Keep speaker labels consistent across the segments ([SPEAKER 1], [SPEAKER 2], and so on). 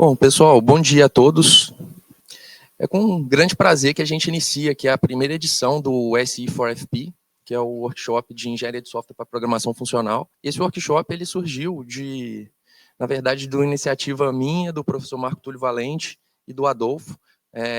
[SPEAKER 1] Bom, pessoal, bom dia a todos. É com um grande prazer que a gente inicia aqui a primeira edição do SE4FP, que é o workshop de engenharia de software para programação funcional. Esse workshop ele surgiu na verdade, de uma iniciativa minha, do professor Marco Túlio Valente e do Adolfo.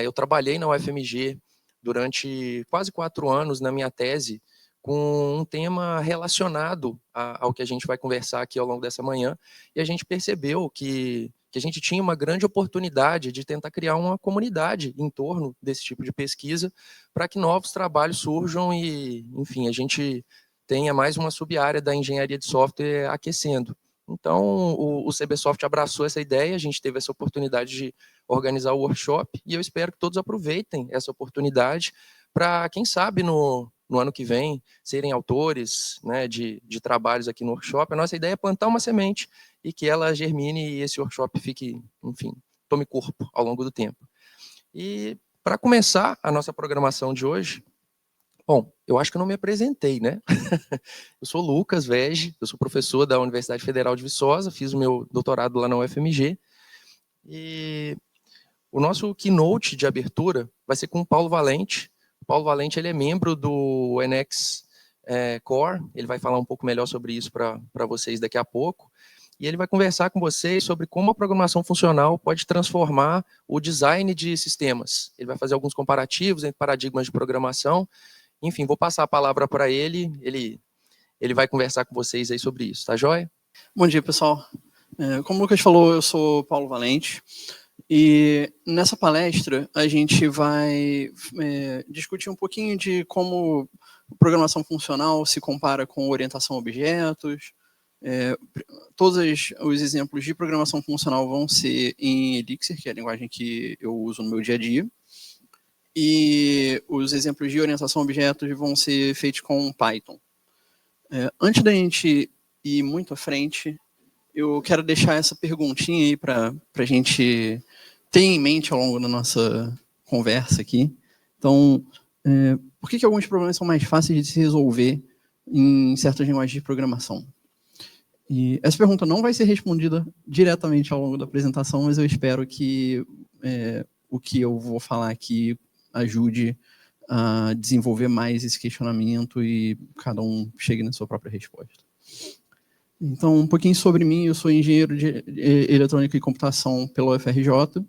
[SPEAKER 1] Eu trabalhei na UFMG durante quase 4 anos na minha tese, com um tema relacionado ao que a gente vai conversar aqui ao longo dessa manhã, e a gente percebeu que a gente tinha uma grande oportunidade de tentar criar uma comunidade em torno desse tipo de pesquisa, para que novos trabalhos surjam e, enfim, a gente tenha mais uma sub-área da engenharia de software aquecendo. Então, o CBSoft abraçou essa ideia, a gente teve essa oportunidade de organizar o workshop, e eu espero que todos aproveitem essa oportunidade para, quem sabe, no ano que vem, serem autores, né, de trabalhos aqui no workshop. A nossa ideia é plantar uma semente e que ela germine e esse workshop fique, enfim, tome corpo ao longo do tempo. E para começar a nossa programação de hoje, bom, eu acho que eu não me apresentei, né? Eu sou Lucas Vege, eu sou professor da Universidade Federal de Viçosa, fiz o meu doutorado lá na UFMG, e o nosso keynote de abertura vai ser com o Paulo Valente. O Paulo Valente ele é membro do NX Core, ele vai falar um pouco melhor sobre isso para vocês daqui a pouco, e ele vai conversar com vocês sobre como a programação funcional pode transformar o design de sistemas. Ele vai fazer alguns comparativos entre paradigmas de programação. Enfim, vou passar a palavra para ele, ele vai conversar com vocês aí sobre isso, tá joia?
[SPEAKER 2] Bom dia, pessoal. Como o Lucas falou, eu sou Paulo Valente, e nessa palestra a gente vai discutir um pouquinho de como programação funcional se compara com orientação a objetos. Todos os exemplos de programação funcional vão ser em Elixir, que é a linguagem que eu uso no meu dia a dia, e os exemplos de orientação a objetos vão ser feitos com Python. Antes da gente ir muito à frente, eu quero deixar essa perguntinha aí para a gente ter em mente ao longo da nossa conversa aqui. Então, por que alguns problemas são mais fáceis de se resolver em certas linguagens de programação? E essa pergunta não vai ser respondida diretamente ao longo da apresentação, mas eu espero que o que eu vou falar aqui ajude a desenvolver mais esse questionamento e cada um chegue na sua própria resposta. Então, um pouquinho sobre mim, eu sou engenheiro de eletrônica e computação pela UFRJ,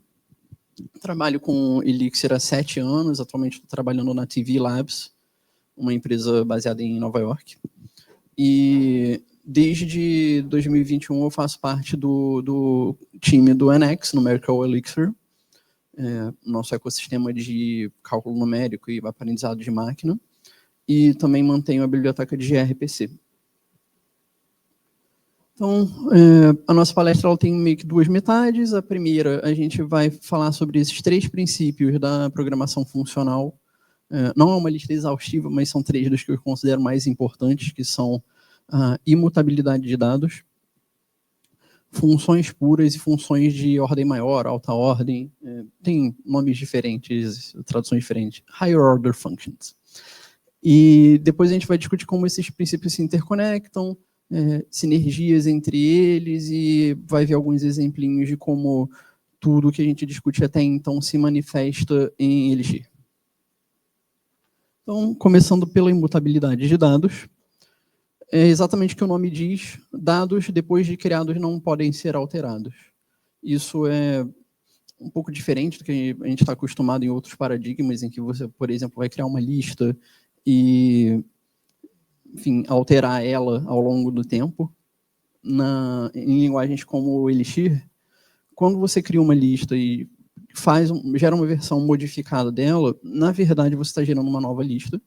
[SPEAKER 2] trabalho com Elixir há 7 anos, atualmente estou trabalhando na TV Labs, uma empresa baseada em Nova York, e desde 2021 eu faço parte do time do NX, Numerical Elixir, nosso ecossistema de cálculo numérico e aprendizado de máquina, e também mantenho a biblioteca de gRPC. Então, a nossa palestra ela tem meio que 2 metades. A primeira, a gente vai falar sobre esses 3 princípios da programação funcional. Não é uma lista exaustiva, mas são 3 dos que eu considero mais importantes, que são a imutabilidade de dados, funções puras e funções de ordem maior, alta ordem, tem nomes diferentes, traduções diferentes, higher order functions. E depois a gente vai discutir como esses princípios se interconectam, sinergias entre eles, e vai ver alguns exemplinhos de como tudo que a gente discute até então se manifesta em Elixir. Então, começando pela imutabilidade de dados, é exatamente o que o nome diz, dados depois de criados não podem ser alterados. Isso é um pouco diferente do que a gente está acostumado em outros paradigmas, em que você, por exemplo, vai criar uma lista e, enfim, alterar ela ao longo do tempo. Em linguagens como o Elixir, quando você cria uma lista e gera uma versão modificada dela, na verdade você está gerando uma nova lista,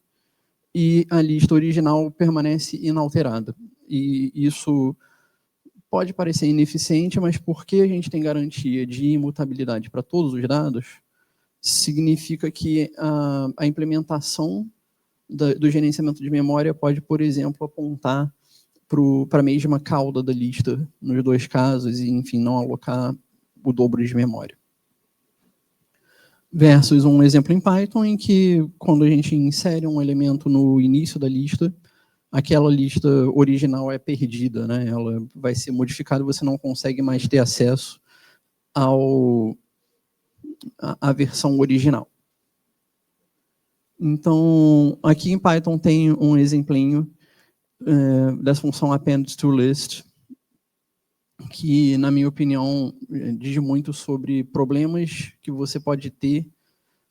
[SPEAKER 2] e a lista original permanece inalterada. E isso pode parecer ineficiente, mas porque a gente tem garantia de imutabilidade para todos os dados, significa que a implementação do gerenciamento de memória pode, por exemplo, apontar para a mesma cauda da lista nos 2 casos e, enfim, não alocar o dobro de memória. Versus um exemplo em Python, em que, quando a gente insere um elemento no início da lista, aquela lista original é perdida, né? Ela vai ser modificada e você não consegue mais ter acesso à versão original. Então, aqui em Python tem um exemplinho dessa função append to list, que, na minha opinião, diz muito sobre problemas que você pode ter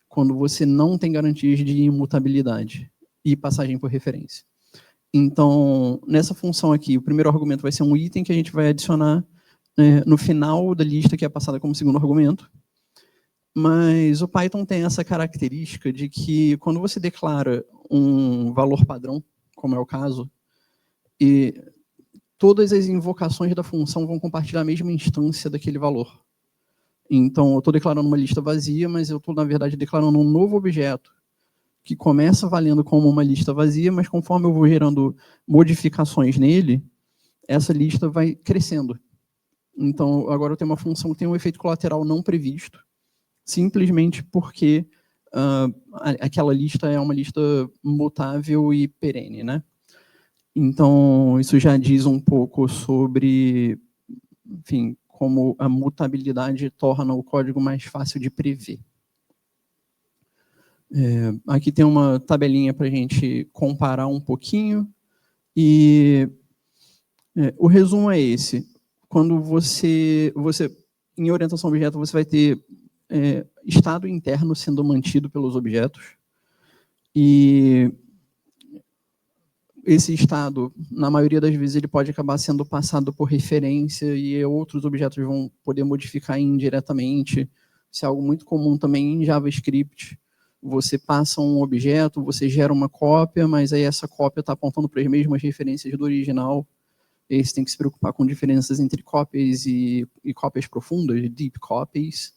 [SPEAKER 2] quando você não tem garantias de imutabilidade e passagem por referência. Então, nessa função aqui, o primeiro argumento vai ser um item que a gente vai adicionar no final da lista, que é passada como segundo argumento. Mas o Python tem essa característica de que, quando você declara um valor padrão, como é o caso, e todas as invocações da função vão compartilhar a mesma instância daquele valor. Então, eu estou declarando uma lista vazia, mas eu estou, na verdade, declarando um novo objeto, que começa valendo como uma lista vazia, mas conforme eu vou gerando modificações nele, essa lista vai crescendo. Então, agora eu tenho uma função que tem um efeito colateral não previsto, simplesmente porque aquela lista é uma lista mutável e perene, né? Então, isso já diz um pouco sobre, enfim, como a mutabilidade torna o código mais fácil de prever. Aqui tem uma tabelinha para a gente comparar um pouquinho. E o resumo é esse. Quando você em orientação a objeto, você vai ter estado interno sendo mantido pelos objetos. E esse estado, na maioria das vezes, ele pode acabar sendo passado por referência e outros objetos vão poder modificar indiretamente. Isso é algo muito comum também em JavaScript. Você passa um objeto, você gera uma cópia, mas aí essa cópia está apontando para as mesmas referências do original. E aí você tem que se preocupar com diferenças entre cópias e cópias profundas, deep copies,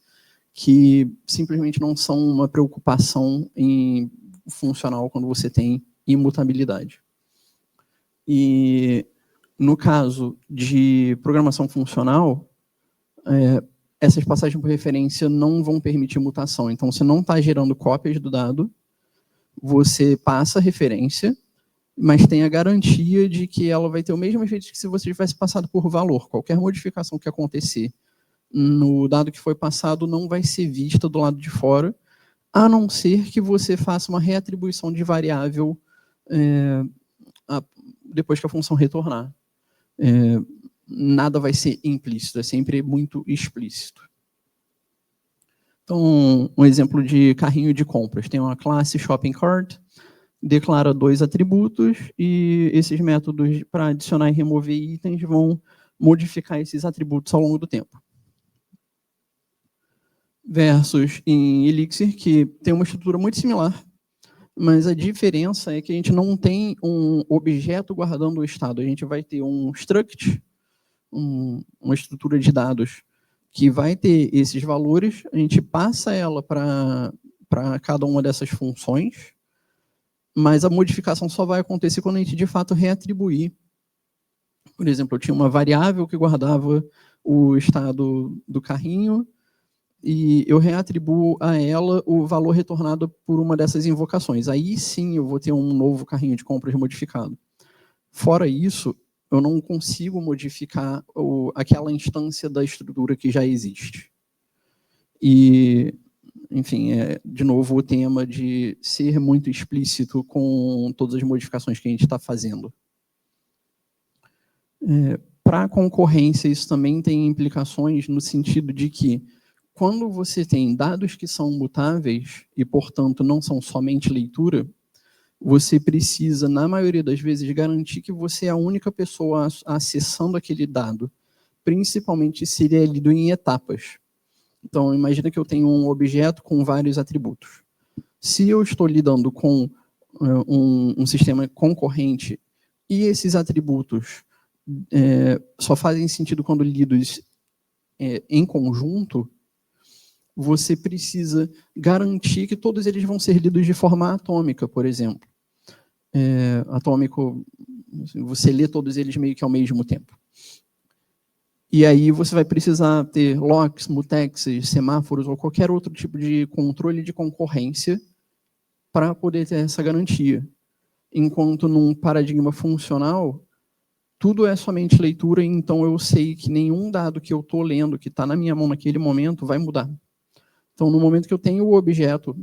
[SPEAKER 2] que simplesmente não são uma preocupação funcional quando você tem imutabilidade. E no caso de programação funcional, essas passagens por referência não vão permitir mutação. Então, você não está gerando cópias do dado, você passa a referência, mas tem a garantia de que ela vai ter o mesmo efeito que se você tivesse passado por valor. Qualquer modificação que acontecer no dado que foi passado não vai ser vista do lado de fora, a não ser que você faça uma reatribuição de variável depois que a função retornar. Nada vai ser implícito, é sempre muito explícito. Então, um exemplo de carrinho de compras. Tem uma classe shopping cart, declara 2 atributos, e esses métodos para adicionar e remover itens vão modificar esses atributos ao longo do tempo. Versus em Elixir, que tem uma estrutura muito similar, mas a diferença é que a gente não tem um objeto guardando o estado. A gente vai ter um struct, uma estrutura de dados, que vai ter esses valores, a gente passa ela para cada uma dessas funções, mas a modificação só vai acontecer quando a gente, de fato, reatribuir. Por exemplo, eu tinha uma variável que guardava o estado do carrinho, e eu reatribuo a ela o valor retornado por uma dessas invocações. Aí sim eu vou ter um novo carrinho de compras modificado. Fora isso, eu não consigo modificar aquela instância da estrutura que já existe. E, enfim, de novo o tema de ser muito explícito com todas as modificações que a gente está fazendo. Para a concorrência, isso também tem implicações no sentido de que, quando você tem dados que são mutáveis e, portanto, não são somente leitura, você precisa, na maioria das vezes, garantir que você é a única pessoa acessando aquele dado, principalmente se ele é lido em etapas. Então, imagina que eu tenho um objeto com vários atributos. Se eu estou lidando com um sistema concorrente e esses atributos só fazem sentido quando lidos em conjunto, você precisa garantir que todos eles vão ser lidos de forma atômica, por exemplo. Atômico, você lê todos eles meio que ao mesmo tempo. E aí você vai precisar ter locks, mutexes, semáforos ou qualquer outro tipo de controle de concorrência para poder ter essa garantia. Enquanto num paradigma funcional, tudo é somente leitura, então eu sei que nenhum dado que eu estou lendo, que está na minha mão naquele momento, vai mudar. Então, no momento que eu tenho o objeto,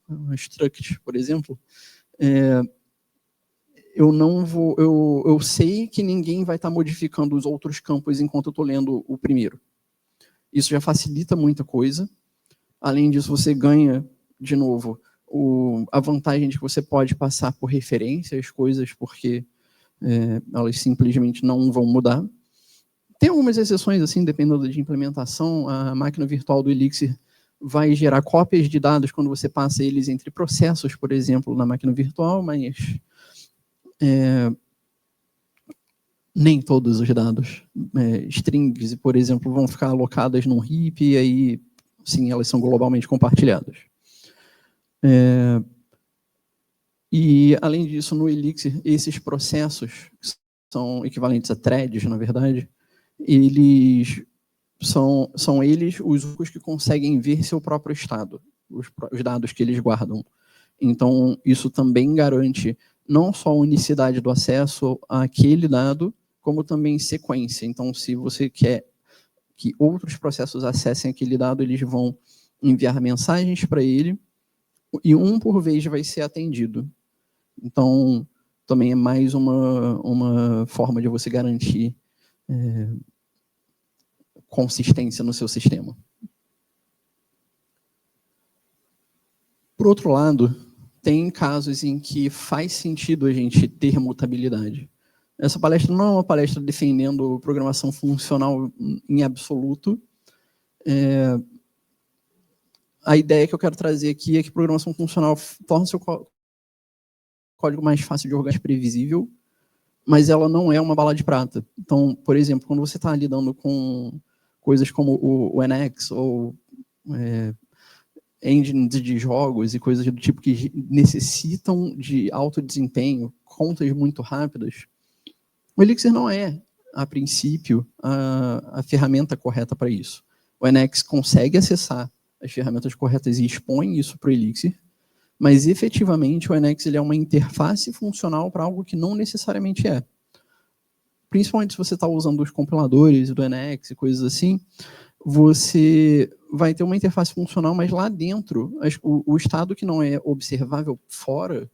[SPEAKER 2] um struct, por exemplo, eu sei que ninguém vai estar modificando os outros campos enquanto eu estou lendo o primeiro. Isso já facilita muita coisa. Além disso, você ganha, de novo, a vantagem de que você pode passar por referência as coisas, porque elas simplesmente não vão mudar. Tem algumas exceções, assim, dependendo de implementação. A máquina virtual do Elixir vai gerar cópias de dados quando você passa eles entre processos, por exemplo, na máquina virtual, mas nem todos os dados, strings, por exemplo, vão ficar alocadas num heap e aí, sim, elas são globalmente compartilhadas. E, além disso, no Elixir, esses processos, que são equivalentes a threads, na verdade, eles são eles os únicos que conseguem ver seu próprio estado, os dados que eles guardam. Então, isso também garante não só a unicidade do acesso àquele dado, como também sequência. Então, se você quer que outros processos acessem aquele dado, eles vão enviar mensagens para ele, e um por vez vai ser atendido. Então, também é mais uma forma de você garantir consistência no seu sistema. Por outro lado, tem casos em que faz sentido a gente ter mutabilidade. Essa palestra não é uma palestra defendendo programação funcional em absoluto. A ideia que eu quero trazer aqui é que programação funcional torna o seu código mais fácil de organizar, previsível, mas ela não é uma bala de prata. Então, por exemplo, quando você está lidando com coisas como o NX ou engines de jogos e coisas do tipo que necessitam de alto desempenho, contas muito rápidas, o Elixir não é, a princípio, a ferramenta correta para isso. O NX consegue acessar as ferramentas corretas e expõe isso para o Elixir, mas efetivamente o NX ele é uma interface funcional para algo que não necessariamente é. Principalmente se você está usando os compiladores do NX e coisas assim, você vai ter uma interface funcional, mas lá dentro, o estado que não é observável fora,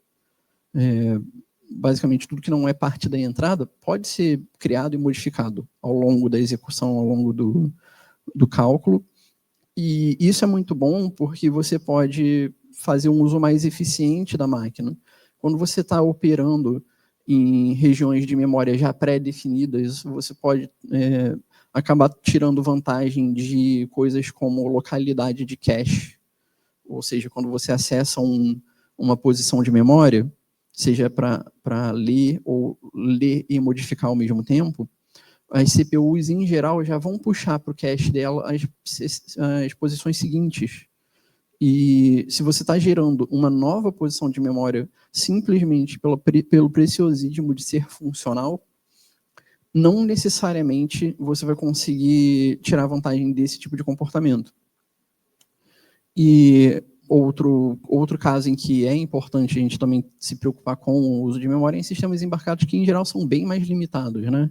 [SPEAKER 2] basicamente tudo que não é parte da entrada, pode ser criado e modificado ao longo da execução, ao longo do cálculo. E isso é muito bom porque você pode fazer um uso mais eficiente da máquina. Quando você está operando em regiões de memória já pré-definidas, você pode acabar tirando vantagem de coisas como localidade de cache. Ou seja, quando você acessa uma posição de memória, seja para ler ou ler e modificar ao mesmo tempo, as CPUs, em geral, já vão puxar para o cache dela as posições seguintes. E se você está gerando uma nova posição de memória simplesmente pelo preciosismo de ser funcional, não necessariamente você vai conseguir tirar vantagem desse tipo de comportamento. E outro caso em que é importante a gente também se preocupar com o uso de memória é em sistemas embarcados que, em geral, são bem mais limitados, né?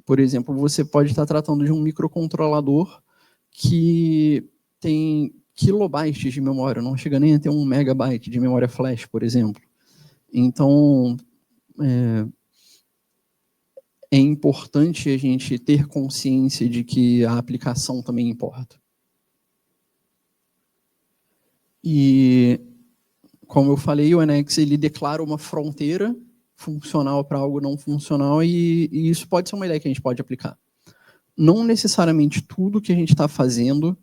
[SPEAKER 2] Por exemplo, você pode estar tratando de um microcontrolador que tem kilobytes de memória, não chega nem a ter 1 megabyte de memória flash, por exemplo. Então, é importante a gente ter consciência de que a aplicação também importa. E, como eu falei, o NX ele declara uma fronteira funcional para algo não funcional e isso pode ser uma ideia que a gente pode aplicar. Não necessariamente tudo que a gente está fazendo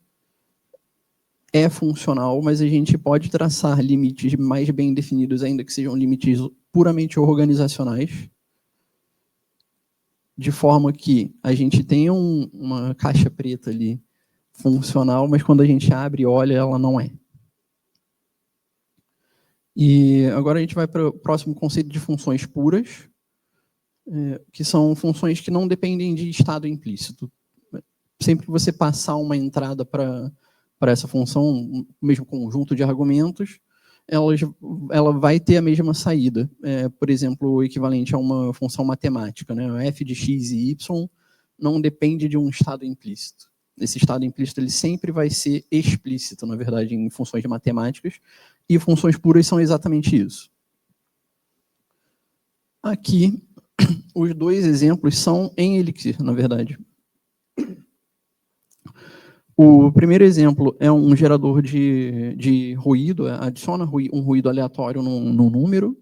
[SPEAKER 2] é funcional, mas a gente pode traçar limites mais bem definidos, ainda que sejam limites puramente organizacionais, de forma que a gente tenha uma caixa preta ali funcional, mas quando a gente abre e olha, ela não é. E agora a gente vai para o próximo conceito de funções puras, que são funções que não dependem de estado implícito. Sempre que você passar uma entrada para essa função, o mesmo conjunto de argumentos, ela vai ter a mesma saída. Por exemplo, o equivalente a uma função matemática, né? O f de x e y não depende de um estado implícito. Esse estado implícito ele sempre vai ser explícito, na verdade, em funções de matemáticas, e funções puras são exatamente isso. Aqui, os dois exemplos são em Elixir, na verdade. O primeiro exemplo é um gerador de ruído, adiciona um ruído aleatório num número,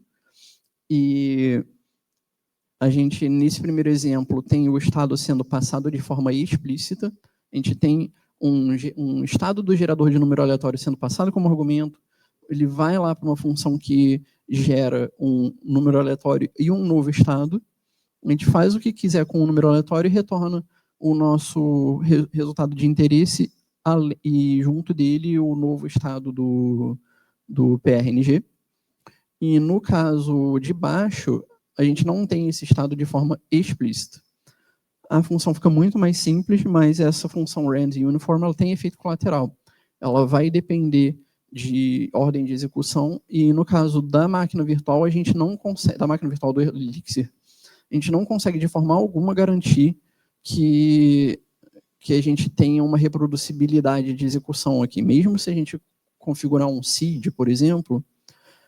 [SPEAKER 2] e a gente, nesse primeiro exemplo, tem o estado sendo passado de forma explícita, a gente tem um estado do gerador de número aleatório sendo passado como argumento, ele vai lá para uma função que gera um número aleatório e um novo estado, a gente faz o que quiser com o número aleatório e retorna o nosso resultado de interesse e junto dele o novo estado do PRNG. E no caso de baixo, a gente não tem esse estado de forma explícita. A função fica muito mais simples, mas essa função rand uniform ela tem efeito colateral. Ela vai depender de ordem de execução e no caso da máquina virtual, a gente não consegue, da máquina virtual do Elixir, a gente não consegue de forma alguma garantir que a gente tenha uma reproducibilidade de execução aqui. Mesmo se a gente configurar um seed, por exemplo,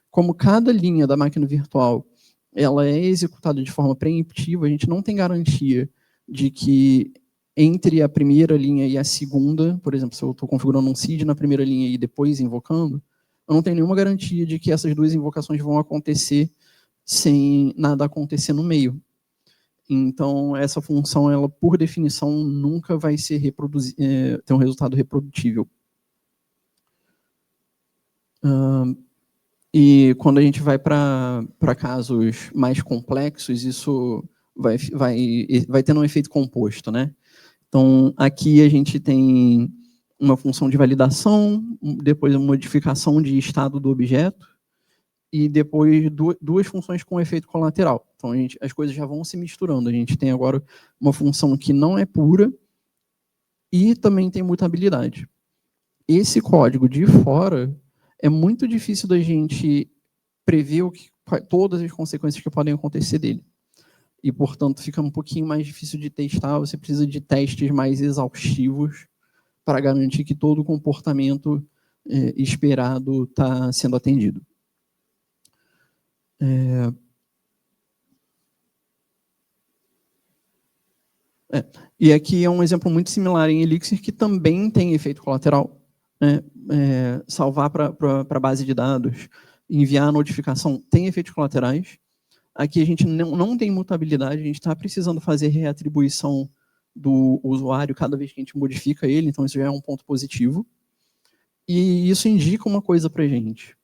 [SPEAKER 2] como cada linha da máquina virtual ela é executada de forma preemptiva, a gente não tem garantia de que entre a primeira linha e a segunda, por exemplo, se eu estou configurando um seed na primeira linha e depois invocando, eu não tenho nenhuma garantia de que essas duas invocações vão acontecer sem nada acontecer no meio. Então, essa função, ela por definição, nunca vai ser ter um resultado reprodutível. E quando a gente vai para casos mais complexos, isso vai tendo um efeito composto, né? Então, aqui a gente tem uma função de validação, depois uma modificação de estado do objeto, e depois duas funções com efeito colateral. Então, as coisas já vão se misturando. A gente tem agora uma função que não é pura e também tem mutabilidade. Esse código de fora é muito difícil da gente prever todas as consequências que podem acontecer dele. E, portanto, fica um pouquinho mais difícil de testar. Você precisa de testes mais exaustivos para garantir que todo o comportamento esperado está sendo atendido. E aqui é um exemplo muito similar em Elixir, que também tem efeito colateral. Salvar para a base de dados, enviar a notificação, tem efeitos colaterais. Aqui a gente não tem mutabilidade, a gente está precisando fazer reatribuição do usuário cada vez que a gente modifica ele, então isso já é um ponto positivo. E isso indica uma coisa para a gente.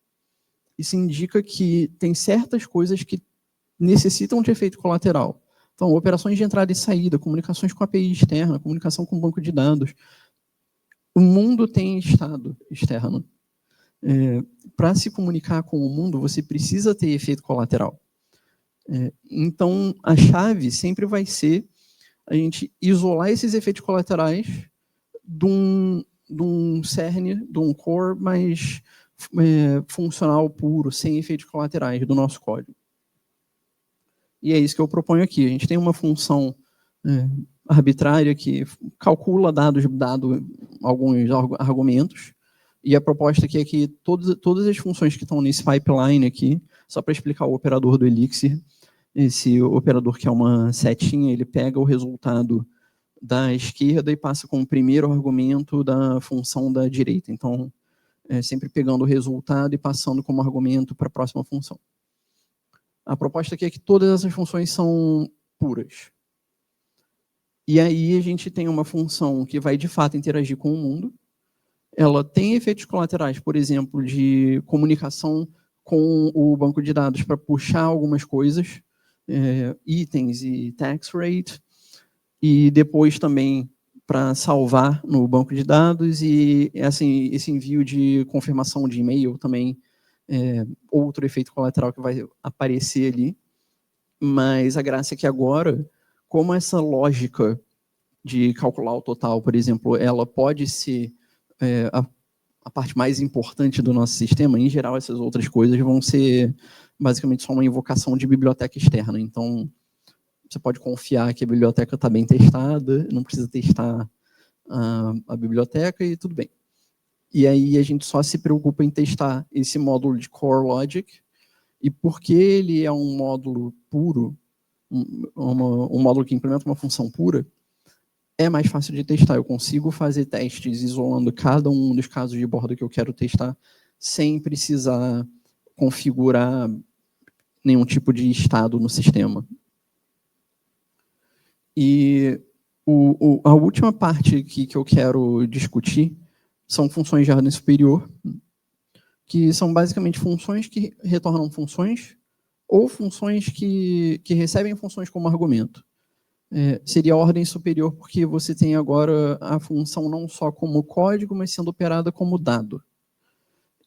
[SPEAKER 2] Isso indica que tem certas coisas que necessitam de efeito colateral. Então, operações de entrada e saída, comunicações com a API externa, comunicação com o banco de dados. O mundo tem estado externo. Para se comunicar com o mundo, você precisa ter efeito colateral. Então, a chave sempre vai ser a gente isolar esses efeitos colaterais de um cerne, de um core mais funcional puro, sem efeitos colaterais do nosso código. E é isso que eu proponho aqui. A gente tem uma função arbitrária que calcula dados, dado alguns argumentos, e a proposta aqui é que todas as funções que estão nesse pipeline aqui, só para explicar o operador do Elixir, esse operador que é uma setinha, ele pega o resultado da esquerda e passa como primeiro argumento da função da direita. Então, sempre pegando o resultado e passando como argumento para a próxima função. A proposta aqui é que todas essas funções são puras. E aí a gente tem uma função que vai, de fato, interagir com o mundo. Ela tem efeitos colaterais, por exemplo, de comunicação com o banco de dados para puxar algumas coisas, itens e tax rate, e depois também para salvar no banco de dados, e assim, esse envio de confirmação de e-mail também outro efeito colateral que vai aparecer ali. Mas a graça é que agora, como essa lógica de calcular o total, por exemplo, ela pode ser a parte mais importante do nosso sistema, em geral, essas outras coisas vão ser basicamente só uma invocação de biblioteca externa. Então, você pode confiar que a biblioteca está bem testada, não precisa testar a biblioteca e tudo bem. E aí a gente só se preocupa em testar esse módulo de Core Logic, e porque ele é um módulo puro, um módulo que implementa uma função pura, é mais fácil de testar. Eu consigo fazer testes isolando cada um dos casos de borda que eu quero testar, sem precisar configurar nenhum tipo de estado no sistema. E a última parte aqui que eu quero discutir são funções de ordem superior, que são basicamente funções que retornam funções ou funções que recebem funções como argumento. Seria a ordem superior porque você tem agora a função não só como código, mas sendo operada como dado.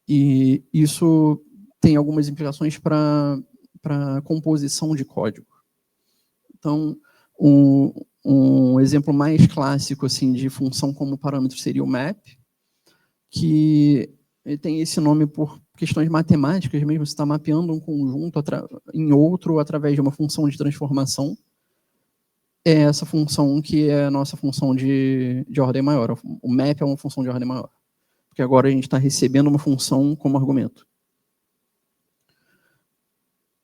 [SPEAKER 2] E isso tem algumas implicações para a composição de código. Então, um exemplo mais clássico assim, de função como parâmetro seria o map, que tem esse nome por questões matemáticas mesmo, você está mapeando um conjunto em outro através de uma função de transformação. É essa função que é a nossa função de ordem maior. O map é uma função de ordem maior. Porque agora a gente está recebendo uma função como argumento.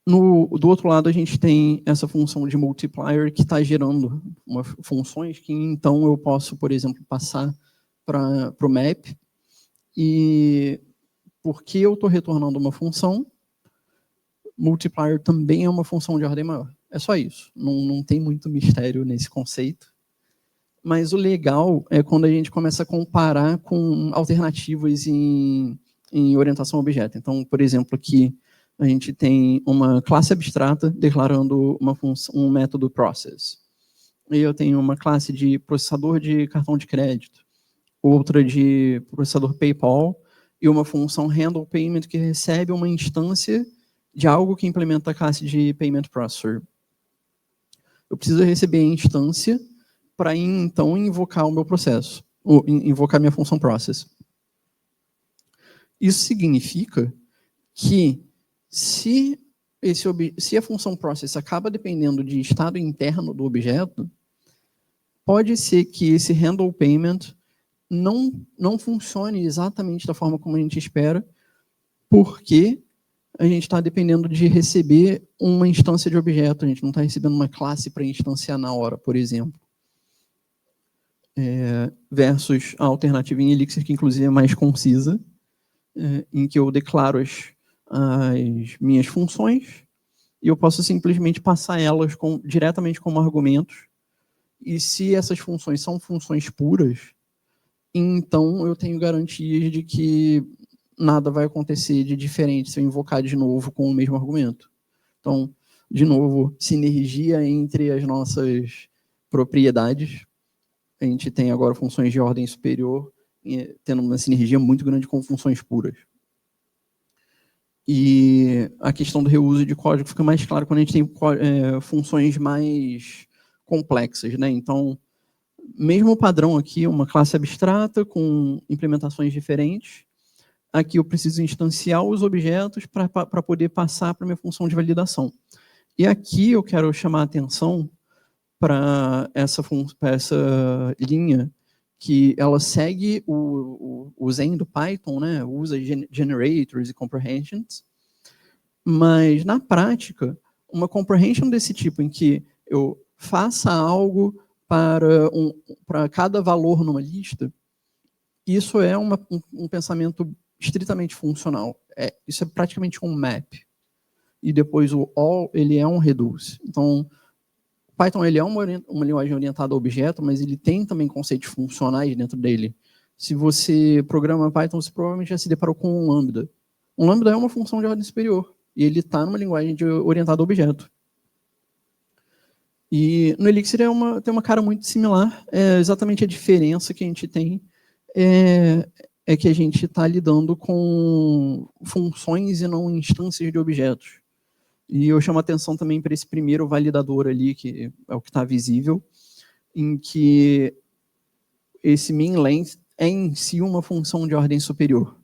[SPEAKER 2] Do outro lado, a gente tem essa função de multiplier que está gerando funções que, então, eu posso, por exemplo, passar para o map. E porque eu estou retornando uma função, multiplier também é uma função de ordem maior. É só isso. Não tem muito mistério nesse conceito. Mas o legal é quando a gente começa a comparar com alternativas em orientação a objeto. Então, por exemplo, aqui a gente tem uma classe abstrata declarando um método process. E eu tenho uma classe de processador de cartão de crédito, outra de processador PayPal, e uma função handle payment que recebe uma instância de algo que implementa a classe de payment processor. Eu preciso receber a instância para então invocar o meu processo, ou invocar minha função process. Isso significa que se a função process acaba dependendo de estado interno do objeto, pode ser que esse handle payment não funcione exatamente da forma como a gente espera, porque a gente está dependendo de receber uma instância de objeto, a gente não está recebendo uma classe para instanciar na hora, por exemplo. Versus a alternativa em Elixir, que inclusive é mais concisa, em que eu declaro as minhas funções e eu posso simplesmente passar elas diretamente como argumentos. E se essas funções são funções puras, então eu tenho garantias de que nada vai acontecer de diferente se eu invocar de novo com o mesmo argumento. Então, de novo, sinergia entre as nossas propriedades. A gente tem agora funções de ordem superior, tendo uma sinergia muito grande com funções puras. E a questão do reuso de código fica mais clara quando a gente tem funções mais complexas, né? Então, mesmo padrão aqui, uma classe abstrata com implementações diferentes. Aqui eu preciso instanciar os objetos para poder passar para a minha função de validação. E aqui eu quero chamar a atenção para essa linha que ela segue o Zen do Python, né? Usa generators e comprehensions, mas na prática, uma comprehension desse tipo em que eu faça algo para cada valor numa lista, isso é um pensamento estritamente funcional. Isso é praticamente um map. E depois o all, ele é um reduce. Então, Python ele é uma linguagem orientada a objeto, mas ele tem também conceitos funcionais dentro dele. Se você programa Python, você provavelmente já se deparou com um lambda. Um lambda é uma função de ordem superior. E ele está numa linguagem orientada a objeto. E no Elixir tem uma cara muito similar. Exatamente a diferença que a gente tem é que a gente está lidando com funções e não instâncias de objetos. E eu chamo a atenção também para esse primeiro validador ali, que é o que está visível, em que esse min length é em si uma função de ordem superior,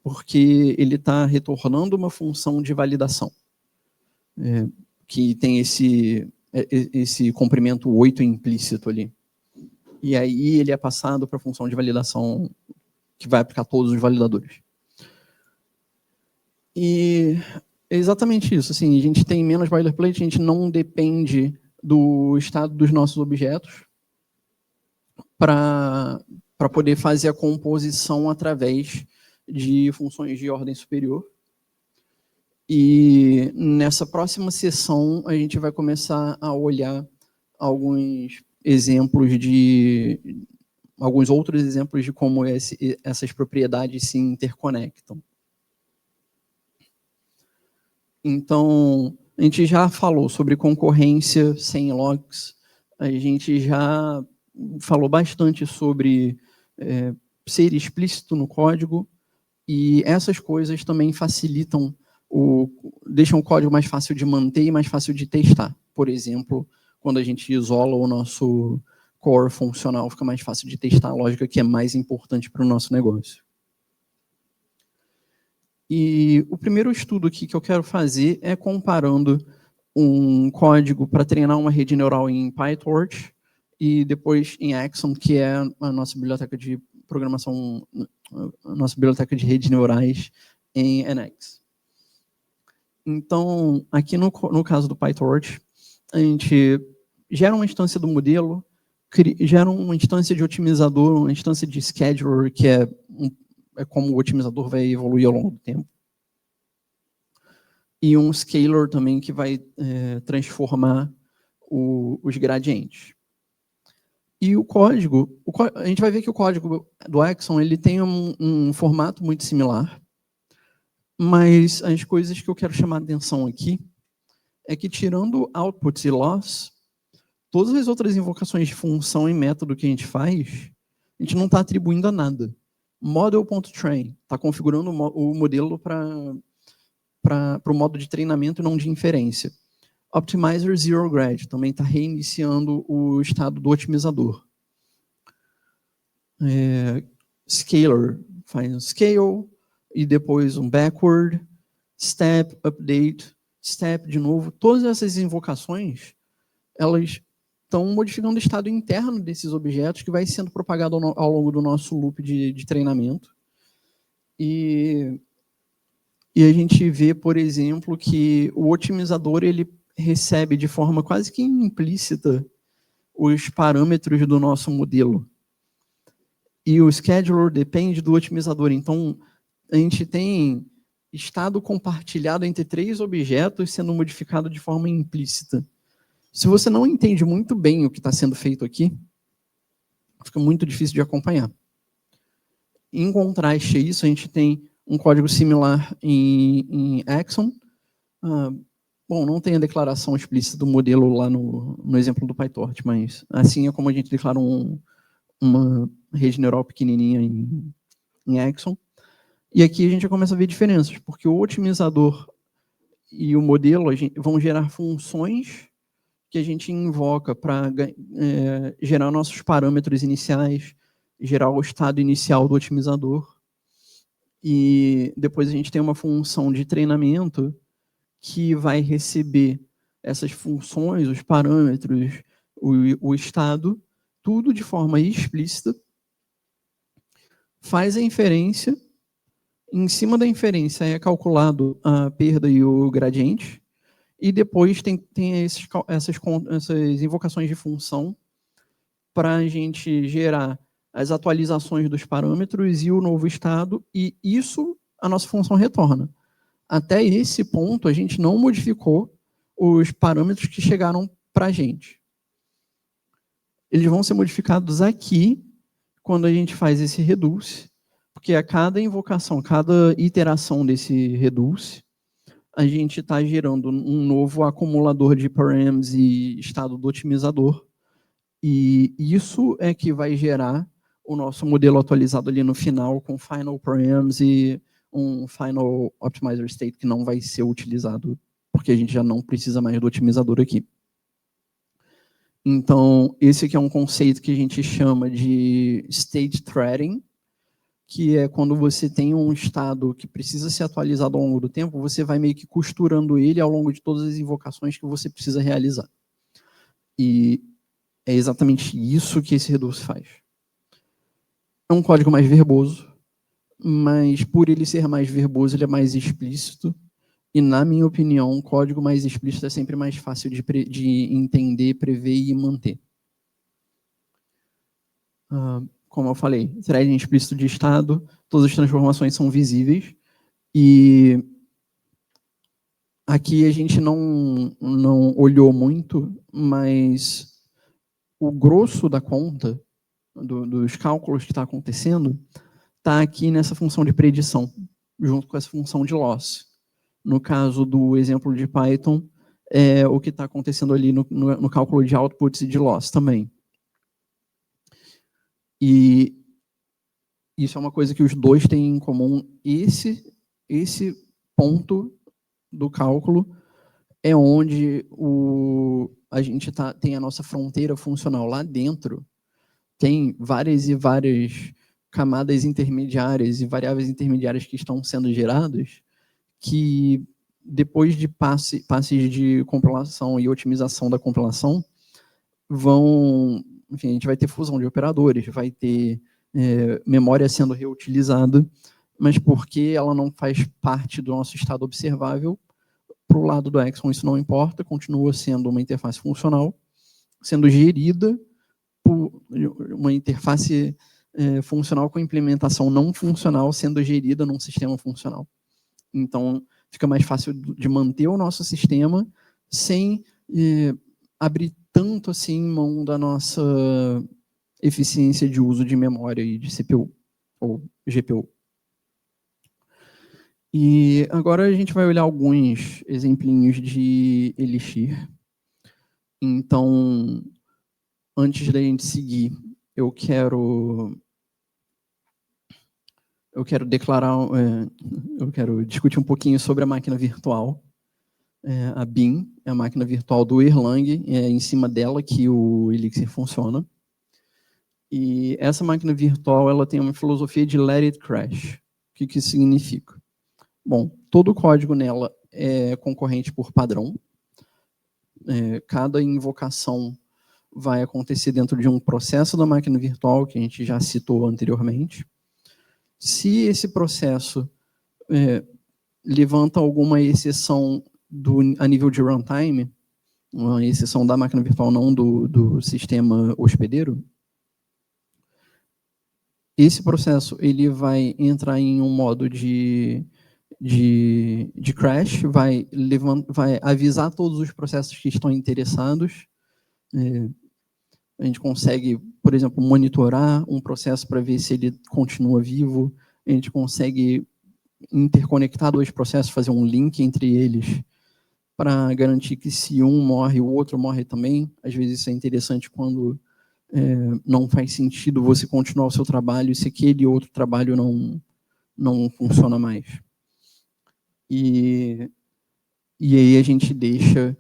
[SPEAKER 2] porque ele está retornando uma função de validação, que tem esse comprimento 8 implícito ali. E aí ele é passado para a função de validação que vai aplicar todos os validadores. E é exatamente isso. Assim, a gente tem menos boilerplate, a gente não depende do estado dos nossos objetos para poder fazer a composição através de funções de ordem superior. E nessa próxima sessão, a gente vai começar a olhar alguns outros exemplos de como essas propriedades se interconectam. Então, a gente já falou sobre concorrência sem logs, a gente já falou bastante sobre ser explícito no código, e essas coisas também facilitam, deixam o código mais fácil de manter e mais fácil de testar. Por exemplo, quando a gente isola o nosso core funcional, fica mais fácil de testar a lógica que é mais importante para o nosso negócio. E o primeiro estudo aqui que eu quero fazer é comparando um código para treinar uma rede neural em PyTorch e depois em Axon, que é a nossa biblioteca de programação, a nossa biblioteca de redes neurais em NX. Então, aqui no caso do PyTorch, a gente gera uma instância do modelo, gera uma instância de otimizador, uma instância de scheduler, que é como o otimizador vai evoluir ao longo do tempo. E um scaler também que vai transformar os gradientes. E o código, a gente vai ver que o código do Axon ele tem um formato muito similar, mas as coisas que eu quero chamar a atenção aqui é que, tirando outputs e loss, todas as outras invocações de função e método que a gente faz, a gente não está atribuindo a nada. Model.train está configurando o modelo para o modo de treinamento e não de inferência. Optimizer Zero Grad também está reiniciando o estado do otimizador. Scaler faz um scale e depois um backward, step, update, step de novo. Todas essas invocações, elas estão modificando o estado interno desses objetos que vai sendo propagado ao longo do nosso loop de treinamento. E a gente vê, por exemplo, que o otimizador ele recebe de forma quase que implícita os parâmetros do nosso modelo. E o scheduler depende do otimizador. Então, a gente tem estado compartilhado entre 3 objetos sendo modificado de forma implícita. Se você não entende muito bem o que está sendo feito aqui, fica muito difícil de acompanhar. Em contraste a isso, a gente tem um código similar em Axon. Bom, não tem a declaração explícita do modelo lá no exemplo do PyTorch, mas assim é como a gente declara uma rede neural pequenininha em Axon. E aqui a gente já começa a ver diferenças, porque o otimizador e o modelo vão gerar funções que a gente invoca para gerar nossos parâmetros iniciais, gerar o estado inicial do otimizador. E depois a gente tem uma função de treinamento que vai receber essas funções, os parâmetros, o estado, tudo de forma explícita, faz a inferência, em cima da inferência é calculado a perda e o gradiente, e depois tem essas invocações de função para a gente gerar as atualizações dos parâmetros e o novo estado, e isso a nossa função retorna. Até esse ponto, a gente não modificou os parâmetros que chegaram para a gente. Eles vão ser modificados aqui, quando a gente faz esse reduce, porque a cada invocação, cada iteração desse reduce, a gente está gerando um novo acumulador de params e estado do otimizador, e isso é que vai gerar o nosso modelo atualizado ali no final, com final params e um final optimizer state que não vai ser utilizado, porque a gente já não precisa mais do otimizador aqui. Então, esse aqui é um conceito que a gente chama de state threading, que é quando você tem um estado que precisa ser atualizado ao longo do tempo, você vai meio que costurando ele ao longo de todas as invocações que você precisa realizar. E é exatamente isso que esse Reduce faz. É um código mais verboso, mas por ele ser mais verboso, ele é mais explícito. E, na minha opinião, um código mais explícito é sempre mais fácil de entender, prever e manter. Como eu falei, threading explícito de estado, todas as transformações são visíveis. E aqui a gente não olhou muito, mas o grosso da conta, dos cálculos que está acontecendo, está aqui nessa função de predição, junto com essa função de loss. No caso do exemplo de Python, é o que está acontecendo ali no cálculo de outputs e de loss também. E isso é uma coisa que os dois têm em comum. Esse ponto do cálculo é onde a gente tem a nossa fronteira funcional. Lá dentro tem várias e várias camadas intermediárias e variáveis intermediárias que estão sendo geradas, que depois de passes de compilação e otimização da compilação, enfim, a gente vai ter fusão de operadores, vai ter memória sendo reutilizada, mas porque ela não faz parte do nosso estado observável, para o lado do Exxon isso não importa, continua sendo uma interface funcional, sendo gerida por uma interface funcional com implementação não funcional, sendo gerida num sistema funcional. Então, fica mais fácil de manter o nosso sistema sem abrir tanto assim mão da nossa eficiência de uso de memória e de CPU ou GPU. E agora a gente vai olhar alguns exemplinhos de Elixir. Então, antes da gente seguir, eu quero discutir um pouquinho sobre a máquina virtual. A BIM é a máquina virtual do Erlang, é em cima dela que o Elixir funciona. E essa máquina virtual ela tem uma filosofia de let it crash. O que isso significa? Bom, todo o código nela é concorrente por padrão. Cada invocação vai acontecer dentro de um processo da máquina virtual, que a gente já citou anteriormente. Se esse processo levanta alguma exceção a nível de runtime, uma exceção da máquina virtual, não do sistema hospedeiro, esse processo ele vai entrar em um modo de crash, vai avisar todos os processos que estão interessados. A gente consegue, por exemplo, monitorar um processo para ver se ele continua vivo. A gente consegue interconectar dois processos, fazer um link entre eles para garantir que se um morre, o outro morre também. Às vezes isso é interessante quando não faz sentido você continuar o seu trabalho se aquele outro trabalho não funciona mais. E aí a gente deixa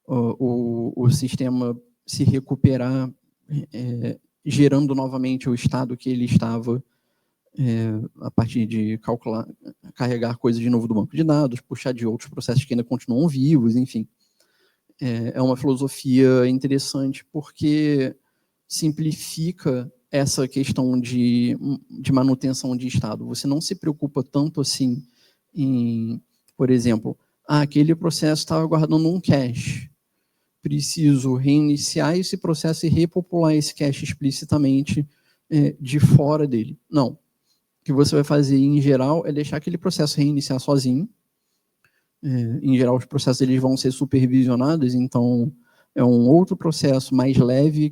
[SPEAKER 2] o sistema se recuperar, gerando novamente o estado que ele estava a partir de carregar coisas de novo do banco de dados, puxar de outros processos que ainda continuam vivos, enfim. É uma filosofia interessante porque simplifica essa questão de manutenção de estado. Você não se preocupa tanto assim em, por exemplo, aquele processo estava guardando um cache. Preciso reiniciar esse processo e repopular esse cache explicitamente de fora dele. Não. O que você vai fazer, em geral, é deixar aquele processo reiniciar sozinho. Em geral, os processos eles vão ser supervisionados, então é um outro processo mais leve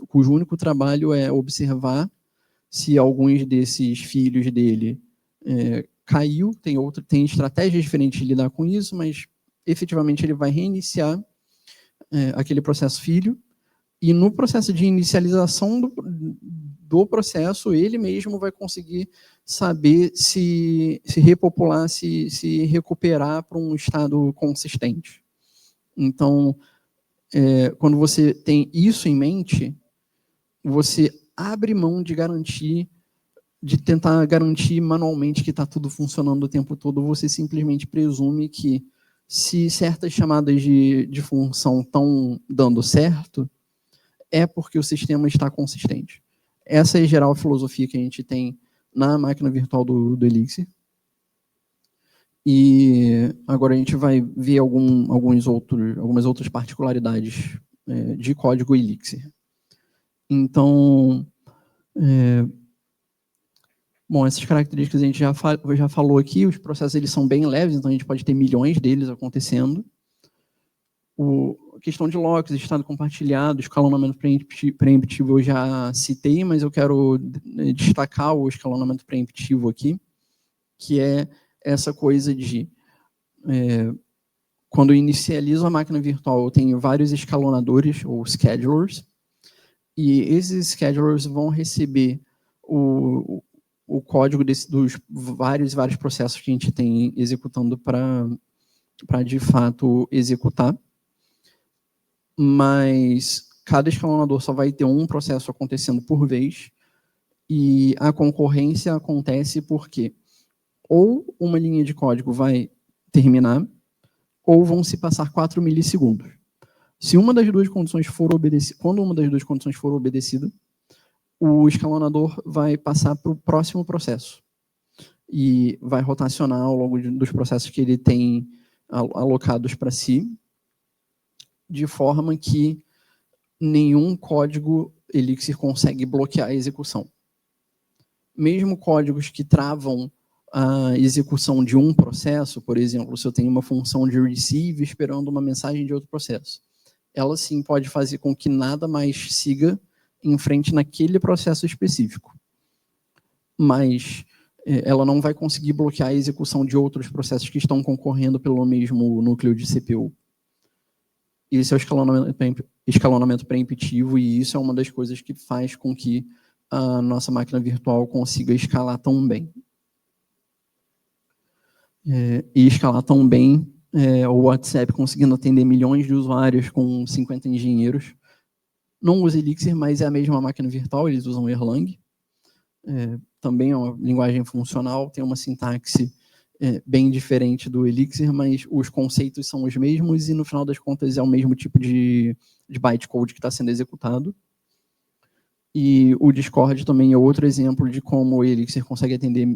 [SPEAKER 2] cujo único trabalho é observar se alguns desses filhos dele caiu, tem estratégias diferentes de lidar com isso, mas efetivamente ele vai reiniciar aquele processo filho, e no processo de inicialização do processo, ele mesmo vai conseguir saber se repopular, se recuperar para um estado consistente. Então, quando você tem isso em mente, você abre mão de tentar garantir manualmente que está tudo funcionando o tempo todo. Você simplesmente presume que, se certas chamadas de função estão dando certo, é porque o sistema está consistente. Essa é a geral filosofia que a gente tem na máquina virtual do Elixir. E agora a gente vai ver algumas outras particularidades de código Elixir. Então, bom, essas características a gente já falou aqui. Os processos eles são bem leves, então a gente pode ter milhões deles acontecendo. A questão de locks, estado compartilhado, escalonamento preemptivo eu já citei, mas eu quero destacar o escalonamento preemptivo aqui, que é essa coisa de, quando eu inicializo a máquina virtual, eu tenho vários escalonadores, ou schedulers, e esses schedulers vão receber o código dos vários processos que a gente tem executando para de fato executar, mas cada escalonador só vai ter um processo acontecendo por vez, e a concorrência acontece porque ou uma linha de código vai terminar, ou vão se passar 4 milissegundos. Se uma das duas condições for obedecida, quando uma das duas condições for obedecida, o escalonador vai passar para o próximo processo e vai rotacionar ao longo dos processos que ele tem alocados para si, de forma que nenhum código Elixir consegue bloquear a execução. Mesmo códigos que travam a execução de um processo, por exemplo, se eu tenho uma função de receive esperando uma mensagem de outro processo, ela sim pode fazer com que nada mais siga em frente naquele processo específico. Mas ela não vai conseguir bloquear a execução de outros processos que estão concorrendo pelo mesmo núcleo de CPU. Esse é o escalonamento preemptivo, e isso é uma das coisas que faz com que a nossa máquina virtual consiga escalar tão bem. E escalar tão bem o WhatsApp conseguindo atender milhões de usuários com 50 engenheiros. Não usa Elixir, mas é a mesma máquina virtual, eles usam Erlang. Também é uma linguagem funcional, tem uma sintaxe bem diferente do Elixir, mas os conceitos são os mesmos e, no final das contas, é o mesmo tipo de bytecode que está sendo executado. E o Discord também é outro exemplo de como o Elixir consegue atender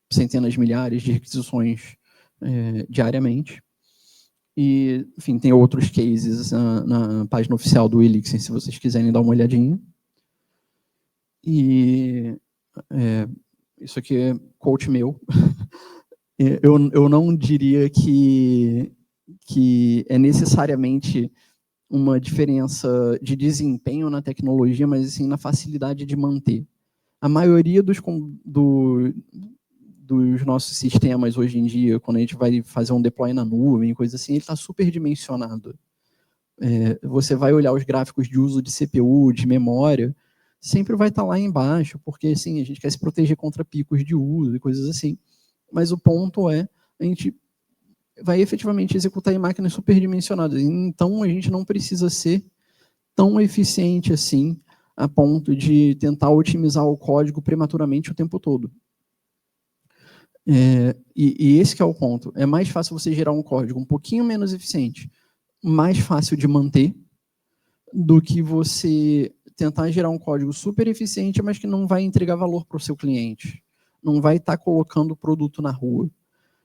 [SPEAKER 2] centenas, milhares de requisições diariamente. E, enfim, tem outros cases na página oficial do Elixir, se vocês quiserem dar uma olhadinha. E isso aqui é quote meu. Eu não diria que é necessariamente uma diferença de desempenho na tecnologia, mas assim, na facilidade de manter. A maioria dos nossos sistemas hoje em dia, quando a gente vai fazer um deploy na nuvem, coisa assim, ele está super dimensionado. Você vai olhar os gráficos de uso de CPU, de memória, sempre vai estar lá embaixo, porque assim, a gente quer se proteger contra picos de uso e coisas assim. Mas o ponto é, a gente vai efetivamente executar em máquinas superdimensionadas. Então, a gente não precisa ser tão eficiente assim, a ponto de tentar otimizar o código prematuramente o tempo todo. E esse que é o ponto. É mais fácil você gerar um código um pouquinho menos eficiente, mais fácil de manter, do que você tentar gerar um código super eficiente, mas que não vai entregar valor para o seu cliente. Não vai estar colocando o produto na rua.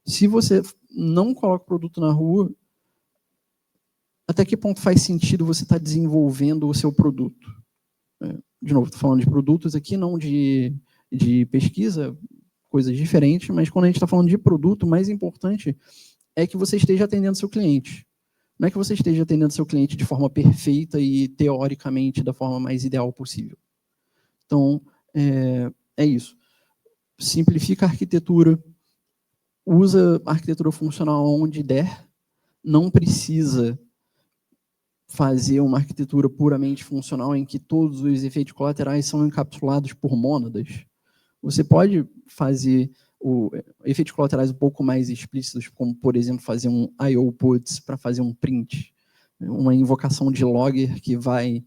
[SPEAKER 2] Se você não coloca o produto na rua, até que ponto faz sentido você estar desenvolvendo o seu produto? De novo, estou falando de produtos aqui, não de pesquisa, coisas diferentes, mas quando a gente está falando de produto, o mais importante é que você esteja atendendo seu cliente. Não é que você esteja atendendo seu cliente de forma perfeita e, teoricamente, da forma mais ideal possível. Então, é isso. Simplifica a arquitetura, usa a arquitetura funcional onde der, não precisa fazer uma arquitetura puramente funcional em que todos os efeitos colaterais são encapsulados por mônadas. Você pode fazer efeitos colaterais um pouco mais explícitos, como, por exemplo, fazer um I/O puts para fazer um print. uma invocação de logger que vai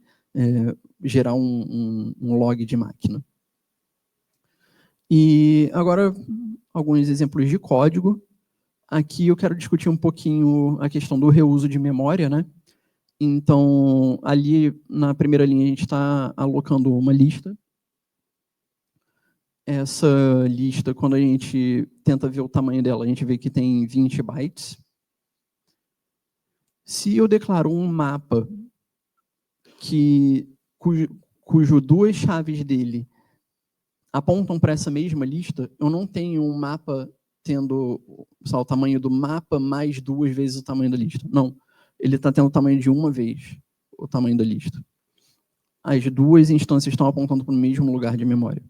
[SPEAKER 2] gerar um log de máquina. E agora, alguns exemplos de código. Aqui eu quero discutir um pouquinho a questão do reuso de memória, né? Então, ali na primeira linha a gente está alocando uma lista. Essa lista, quando a gente tenta ver o tamanho dela, a gente vê que tem 20 bytes. Se eu declaro um mapa cujo duas chaves dele apontam para essa mesma lista, eu não tenho um mapa tendo só o tamanho do mapa mais 2 vezes o tamanho da lista. Não, ele está tendo o tamanho de 1 vez o tamanho da lista. As duas instâncias estão apontando para o mesmo lugar de memória.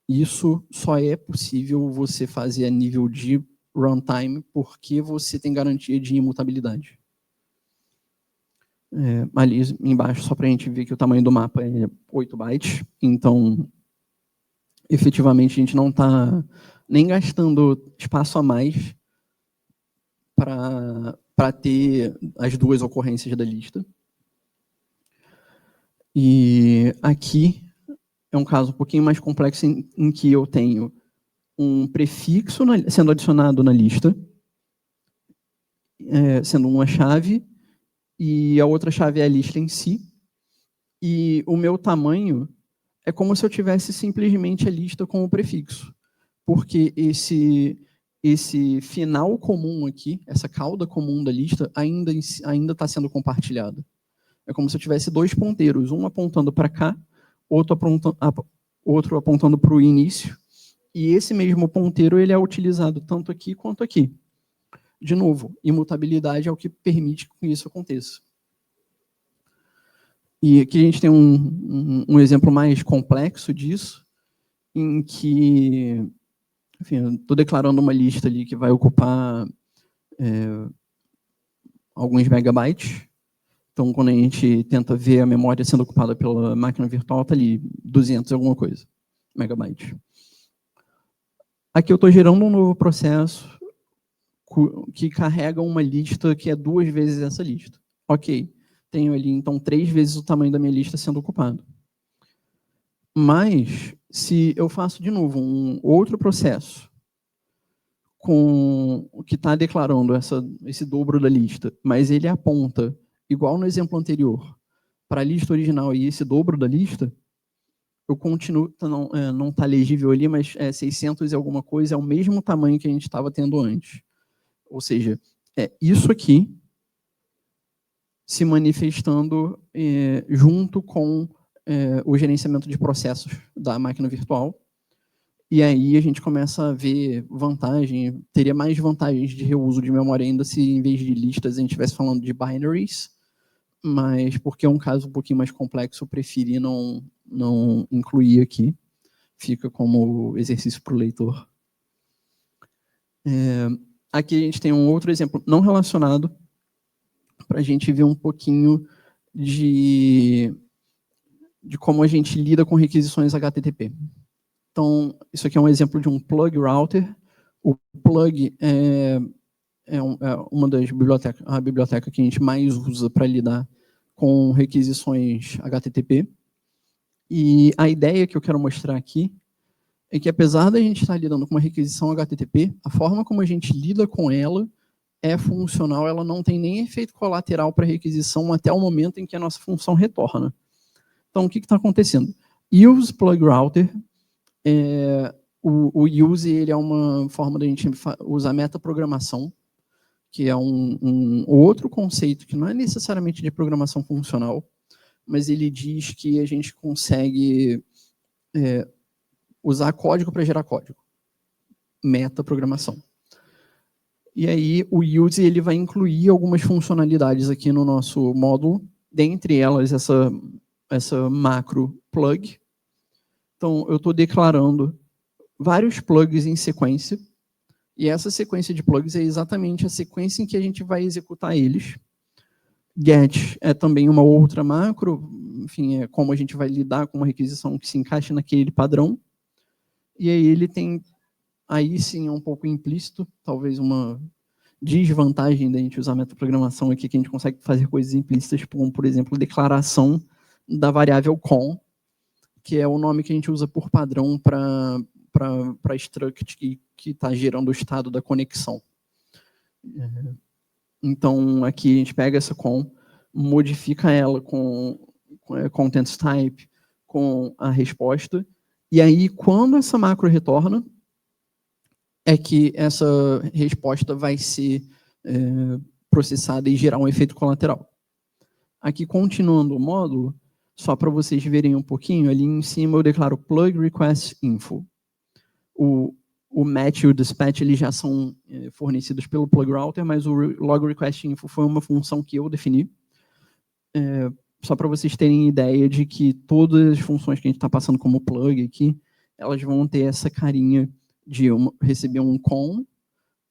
[SPEAKER 2] Isso só é possível você fazer a nível de runtime porque você tem garantia de imutabilidade. Ali embaixo, só para a gente ver que o tamanho do mapa é 8 bytes, então efetivamente a gente não está nem gastando espaço a mais para ter as duas ocorrências da lista. E aqui é um caso um pouquinho mais complexo em que eu tenho um prefixo sendo adicionado na lista, sendo uma chave, e a outra chave é a lista em si, e o meu tamanho é como se eu tivesse simplesmente a lista com o prefixo, porque esse final comum aqui, essa cauda comum da lista, ainda está sendo compartilhada. É como se eu tivesse 2 ponteiros, um apontando para cá, outro apontando para o início, e esse mesmo ponteiro ele é utilizado tanto aqui quanto aqui. De novo, imutabilidade é o que permite que isso aconteça. E aqui a gente tem um exemplo mais complexo disso, em que, enfim, estou declarando uma lista ali que vai ocupar alguns megabytes. Então, quando a gente tenta ver a memória sendo ocupada pela máquina virtual, está ali 200 alguma coisa, megabytes. Aqui eu estou gerando um novo processo que carrega uma lista que é 2 vezes essa lista. Ok, tenho ali, então, 3 vezes o tamanho da minha lista sendo ocupado. Mas, se eu faço, de novo, um outro processo que está declarando esse dobro da lista, mas ele aponta, igual no exemplo anterior, para a lista original e esse dobro da lista, eu continuo, não está legível ali, mas 600 e alguma coisa é o mesmo tamanho que a gente estava tendo antes. Ou seja, isso aqui se manifestando junto com o gerenciamento de processos da máquina virtual. E aí a gente começa a ver vantagem, teria mais vantagens de reuso de memória ainda se em vez de listas a gente estivesse falando de binaries, mas porque é um caso um pouquinho mais complexo, eu preferi não incluir aqui. Fica como exercício para o leitor. Aqui a gente tem um outro exemplo não relacionado, para a gente ver um pouquinho de como a gente lida com requisições HTTP. Então, isso aqui é um exemplo de um plug router. O plug é uma das bibliotecas, a biblioteca que a gente mais usa para lidar com requisições HTTP. E a ideia que eu quero mostrar aqui é que, apesar da gente estar lidando com uma requisição HTTP, a forma como a gente lida com ela é funcional, ela não tem nem efeito colateral para a requisição até o momento em que a nossa função retorna. Então, o que está acontecendo? Use plug router, o use ele é uma forma da gente usar metaprogramação, que é um outro conceito que não é necessariamente de programação funcional, mas ele diz que a gente consegue usar código para gerar código. Metaprogramação. E aí o use ele vai incluir algumas funcionalidades aqui no nosso módulo, dentre elas essa macro plug. Então eu estou declarando vários plugs em sequência, e essa sequência de plugs é exatamente a sequência em que a gente vai executar eles. Get é também uma outra macro, enfim, é como a gente vai lidar com uma requisição que se encaixa naquele padrão. E aí ele tem, aí sim, um pouco implícito, talvez uma desvantagem da gente usar metaprogramação aqui, que a gente consegue fazer coisas implícitas, como, por exemplo, declaração da variável con, que é o nome que a gente usa por padrão para struct que está gerando o estado da conexão. Então, aqui a gente pega essa con, modifica ela com contents type, com a resposta, e aí, quando essa macro retorna, é que essa resposta vai ser processada e gerar um efeito colateral. Aqui, continuando o módulo, só para vocês verem um pouquinho, ali em cima eu declaro plug request info. O match e o dispatch eles já são fornecidos pelo plug router, mas o log request info foi uma função que eu defini. Só para vocês terem ideia de que todas as funções que a gente está passando como plug aqui, elas vão ter essa carinha de receber um com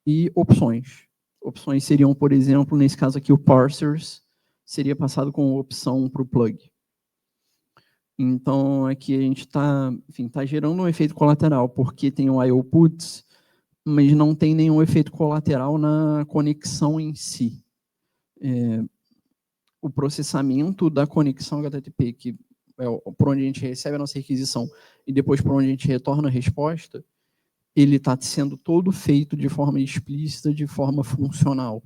[SPEAKER 2] e opções. Opções seriam, por exemplo, nesse caso aqui, o parsers seria passado com opção para o plug. Então, aqui a gente está gerando um efeito colateral, porque tem o IO puts, mas não tem nenhum efeito colateral na conexão em si. O processamento da conexão HTTP, que é por onde a gente recebe a nossa requisição, e depois por onde a gente retorna a resposta, ele está sendo todo feito de forma explícita, de forma funcional.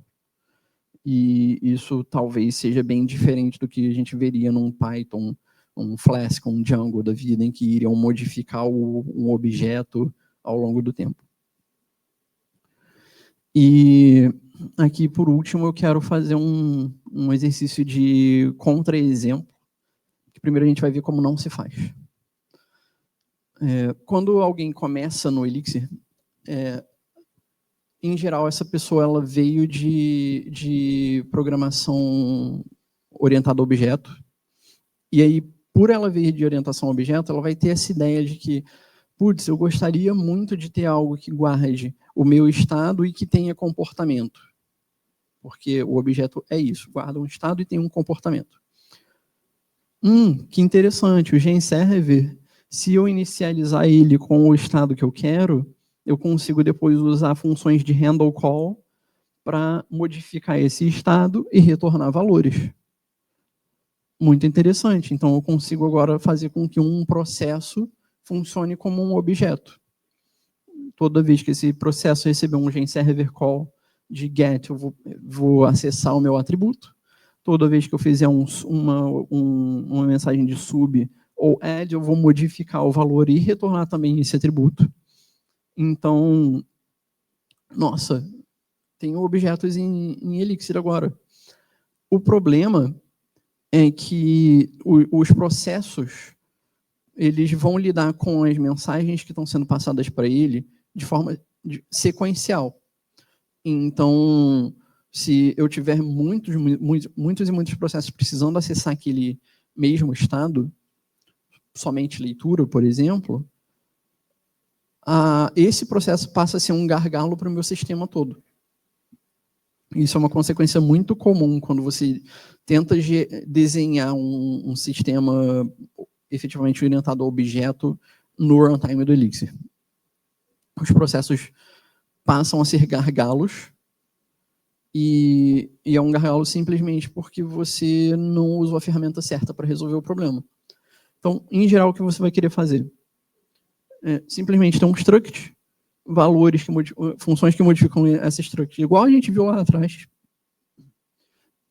[SPEAKER 2] E isso talvez seja bem diferente do que a gente veria num Python, um Flask, um Django da vida, em que iriam modificar um objeto ao longo do tempo. E aqui, por último, eu quero fazer um exercício de contra-exemplo, que primeiro a gente vai ver como não se faz. Quando alguém começa no Elixir, em geral, essa pessoa ela veio de programação orientada a objeto, e aí, por ela vir de orientação a objeto, ela vai ter essa ideia de que, putz, eu gostaria muito de ter algo que guarde o meu estado e que tenha comportamento. Porque o objeto é isso, guarda um estado e tem um comportamento. Que interessante, o genserver, se eu inicializar ele com o estado que eu quero, eu consigo depois usar funções de handle call para modificar esse estado e retornar valores. Muito interessante. Então, eu consigo agora fazer com que um processo funcione como um objeto. Toda vez que esse processo receber um genserver call de get, eu vou acessar o meu atributo. Toda vez que eu fizer uma mensagem de sub ou add, eu vou modificar o valor e retornar também esse atributo. Então, nossa, tenho objetos em Elixir agora. O problema é que os processos eles vão lidar com as mensagens que estão sendo passadas para ele de forma sequencial. Então, se eu tiver muitos e muitos processos precisando acessar aquele mesmo estado, somente leitura, por exemplo, esse processo passa a ser um gargalo para o meu sistema todo. Isso é uma consequência muito comum quando você tenta desenhar um sistema efetivamente orientado a objeto no runtime do Elixir. Os processos passam a ser gargalos e é um gargalo simplesmente porque você não usa a ferramenta certa para resolver o problema. Então, em geral, o que você vai querer fazer? Simplesmente ter um struct, valores, funções que modificam essa struct, igual a gente viu lá atrás.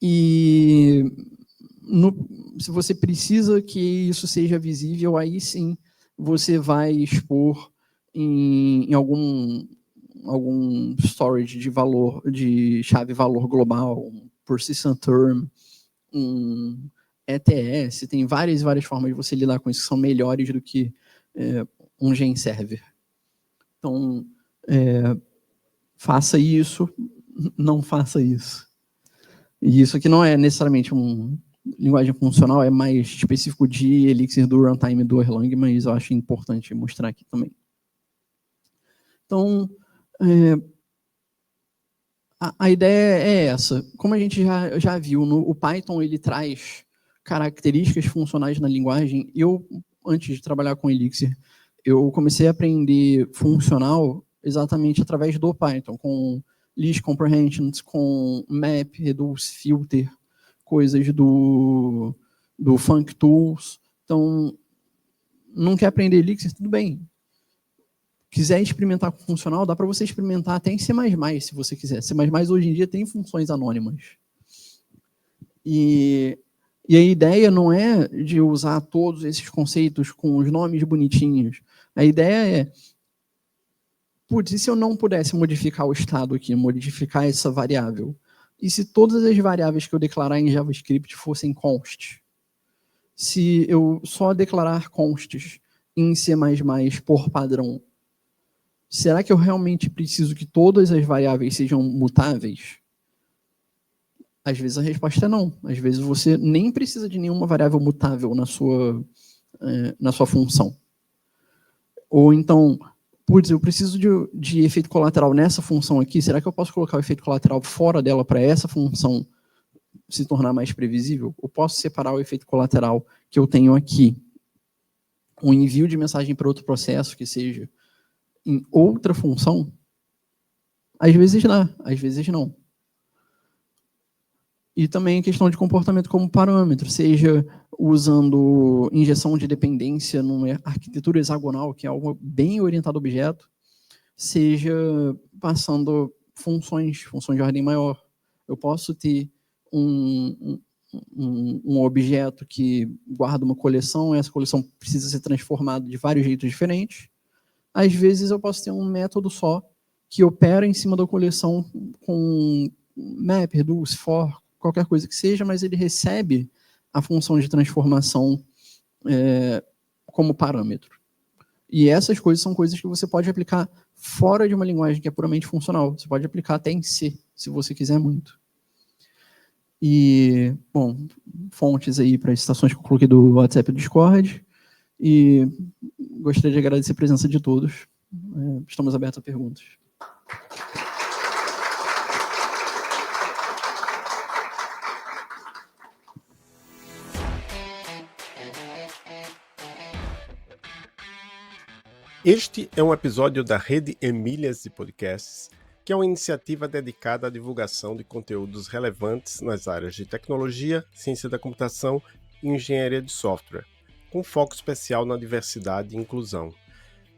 [SPEAKER 2] E se você precisa que isso seja visível, aí sim você vai expor em algum storage de valor, de chave valor global, um persistent term, um ETS, tem várias formas de você lidar com isso que são melhores do que um genserver. Então, faça isso, não faça isso. E isso aqui não é necessariamente uma linguagem funcional, é mais específico de Elixir do runtime do Erlang, mas eu acho importante mostrar aqui também. Então, a ideia é essa. Como a gente já viu, o Python ele traz características funcionais na linguagem. Eu, antes de trabalhar com Elixir, eu comecei a aprender funcional exatamente através do Python, com list comprehensions, com map, reduce, filter, coisas do functools. Então, não quer aprender Elixir? Tudo bem. Quiser experimentar com funcional, dá para você experimentar até em C++, se você quiser. C++ hoje em dia tem funções anônimas. E a ideia não é de usar todos esses conceitos com os nomes bonitinhos. A ideia é, putz, e se eu não pudesse modificar o estado aqui, modificar essa variável? E se todas as variáveis que eu declarar em JavaScript fossem const? Se eu só declarar consts em C++ por padrão, será que eu realmente preciso que todas as variáveis sejam mutáveis? Às vezes a resposta é não. Às vezes você nem precisa de nenhuma variável mutável na sua função. Ou então, putz, eu preciso de efeito colateral nessa função aqui, será que eu posso colocar o efeito colateral fora dela para essa função se tornar mais previsível? Eu posso separar o efeito colateral que eu tenho aqui, um envio de mensagem para outro processo que seja em outra função? Às vezes dá, às vezes não. E também questão de comportamento como parâmetro, seja usando injeção de dependência numa arquitetura hexagonal, que é algo bem orientado a objeto, seja passando funções de ordem maior. Eu posso ter um objeto que guarda uma coleção, essa coleção precisa ser transformada de vários jeitos diferentes. Às vezes eu posso ter um método só que opera em cima da coleção com map, reduce, for, qualquer coisa que seja, mas ele recebe a função de transformação como parâmetro. E essas coisas são coisas que você pode aplicar fora de uma linguagem que é puramente funcional. Você pode aplicar até em C, se você quiser muito. E, bom, fontes aí para as citações que eu coloquei do WhatsApp e do Discord. E gostaria de agradecer a presença de todos. Estamos abertos a perguntas.
[SPEAKER 3] Este é um episódio da Rede Emílias de Podcasts, que é uma iniciativa dedicada à divulgação de conteúdos relevantes nas áreas de tecnologia, ciência da computação e engenharia de software, com foco especial na diversidade e inclusão.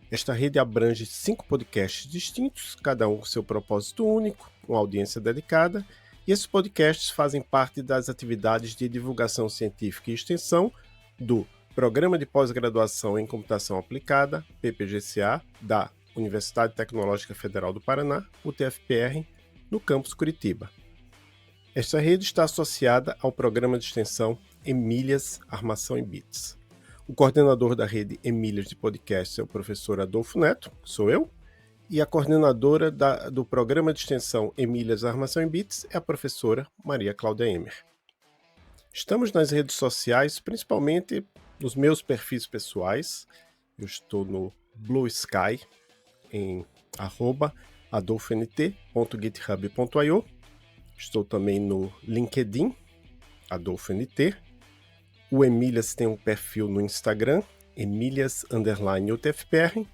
[SPEAKER 3] Esta rede abrange 5 podcasts distintos, cada um com seu propósito único, uma audiência dedicada, e esses podcasts fazem parte das atividades de divulgação científica e extensão do Programa de Pós-Graduação em Computação Aplicada, PPGCA, da Universidade Tecnológica Federal do Paraná, UTFPR, no campus Curitiba. Esta rede está associada ao programa de extensão Emílias Armação em Bits. O coordenador da rede Emílias de Podcast é o professor Adolfo Neto, sou eu, e a coordenadora do programa de extensão Emílias Armação em Bits é a professora Maria Cláudia Emer. Estamos nas redes sociais, principalmente nos meus perfis pessoais. Eu estou no Blue Sky, em @adolfont.github.io. Estou também no LinkedIn, AdolfoNT. O Emílias tem um perfil no Instagram, Emílias_UTFPR.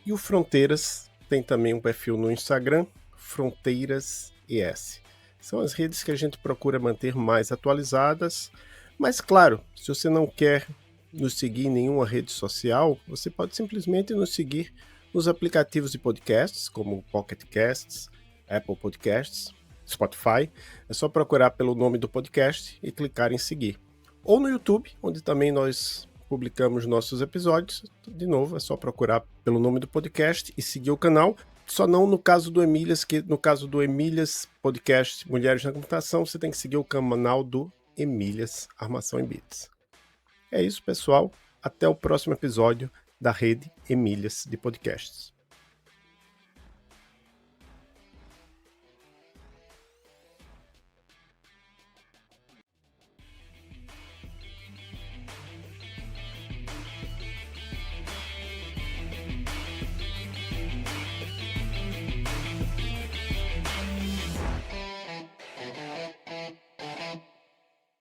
[SPEAKER 3] E o Fronteiras tem também um perfil no Instagram, FronteirasES. São as redes que a gente procura manter mais atualizadas. Mas, claro, se você não quer nos seguir em nenhuma rede social, você pode simplesmente nos seguir nos aplicativos de podcasts, como Pocket Casts, Apple Podcasts, Spotify. É só procurar pelo nome do podcast e clicar em seguir. Ou no YouTube, onde também nós publicamos nossos episódios. De novo, é só procurar pelo nome do podcast e seguir o canal. Só não no caso do Emílias, que no caso do Emílias Podcast Mulheres na Computação, você tem que seguir o canal do Emílias Armação em Bits. É isso, pessoal. Até o próximo episódio da Rede Emílias de Podcasts.